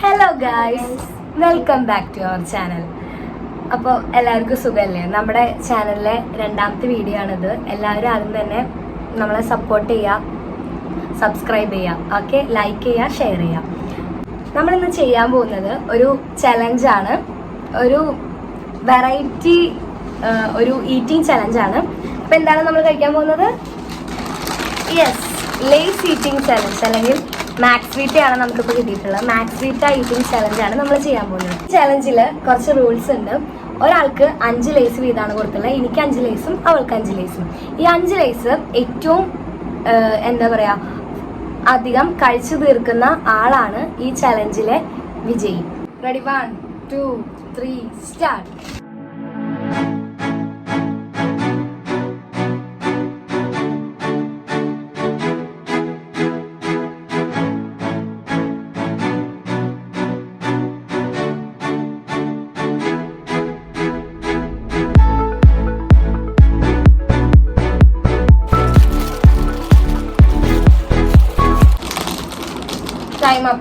Hello guys, welcome back to our channel. അപ്പോൾ എല്ലാവർക്കും സുഖമല്ലേ? നമ്മുടെ ചാനലിലെ രണ്ടാമത്തെ വീഡിയോ ആണിത്. എല്ലാവരും ആദ്യം തന്നെ നമ്മളെ സപ്പോർട്ട് ചെയ്യുക, സബ്സ്ക്രൈബ് ചെയ്യുക, ഓക്കെ, ലൈക്ക് ചെയ്യുക, ഷെയർ ചെയ്യുക. നമ്മളിന്ന് ചെയ്യാൻ പോകുന്നത് ഒരു ചലഞ്ചാണ്, ഒരു വെറൈറ്റി ഒരു ഈറ്റിംഗ് ചലഞ്ചാണ്. അപ്പോൾ എന്താണ് നമ്മൾ കഴിക്കാൻ പോകുന്നത്? യെസ്, ലേസ് ഈറ്റിംഗ് ചലഞ്ച് അല്ലെങ്കിൽ മാക്സ് വീറ്റയാണ് നമുക്കിപ്പോൾ കിട്ടിയിട്ടുള്ളത്. മാക്സ് വീറ്റ ഈറ്റിംഗ് ചലഞ്ചാണ് നമ്മൾ ചെയ്യാൻ പോകുന്നത്. ഈ ചലഞ്ചിൽ കുറച്ച് റൂൾസ് ഉണ്ട്. ഒരാൾക്ക് 5 ലേസ് വീതമാണ് കൊടുക്കുന്നത്. എനിക്ക് 5 ലേസും അവൾക്ക് 5 ലേസും. ഈ 5 ലേസ് ഏറ്റവും എന്താ പറയുക, അധികം കഴിച്ചു തീർക്കുന്ന ആളാണ് ഈ ചലഞ്ചിലെ വിജയി. Ready, 1 2 3 start. Time up.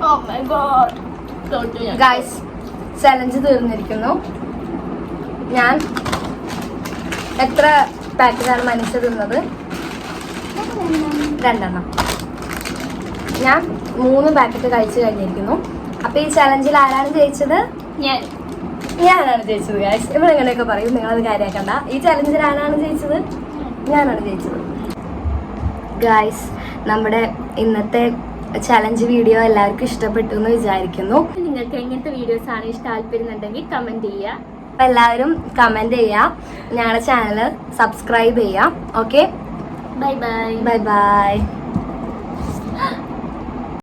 Oh my god. Guys, challenge തീർന്നിരിക്കുന്നു. ഞാൻ എത്ര പാക്കറ്റാണ് മനസ്സ് തിന്നത്? 2 ഞാൻ 3 പാക്കറ്റ് കഴിച്ചു കഴിഞ്ഞിരിക്കുന്നു. അപ്പൊ ഈ ചലഞ്ചിൽ ആരാണ് ജയിച്ചത്? ഞാനാണ് ജയിച്ചത്. ഗൈസ്, ഇവിടെ എങ്ങനെയൊക്കെ പറയും, നിങ്ങളത് കാര്യമാക്കണ്ട. ഈ ചലഞ്ചിൽ ആരാണ് ജയിച്ചത്? ഞാനാണ് ജയിച്ചത്. ഗൈസ്, നമ്മുടെ ഇന്നത്തെ ചലഞ്ച് വീഡിയോ എല്ലാവർക്കും ഇഷ്ടപ്പെട്ടു എന്ന് വിചാരിക്കുന്നു. നിങ്ങൾക്ക് എങ്ങനത്തെ വീഡിയോസ് ആണ് താല്പര്യമുണ്ടെങ്കിൽ കമന്റ് ചെയ്യുക. അപ്പം എല്ലാവരും കമന്റ് ചെയ്യുക, ഞങ്ങളുടെ ചാനൽ സബ്സ്ക്രൈബ് ചെയ്യുക. Okay, bye bye. Bye bye.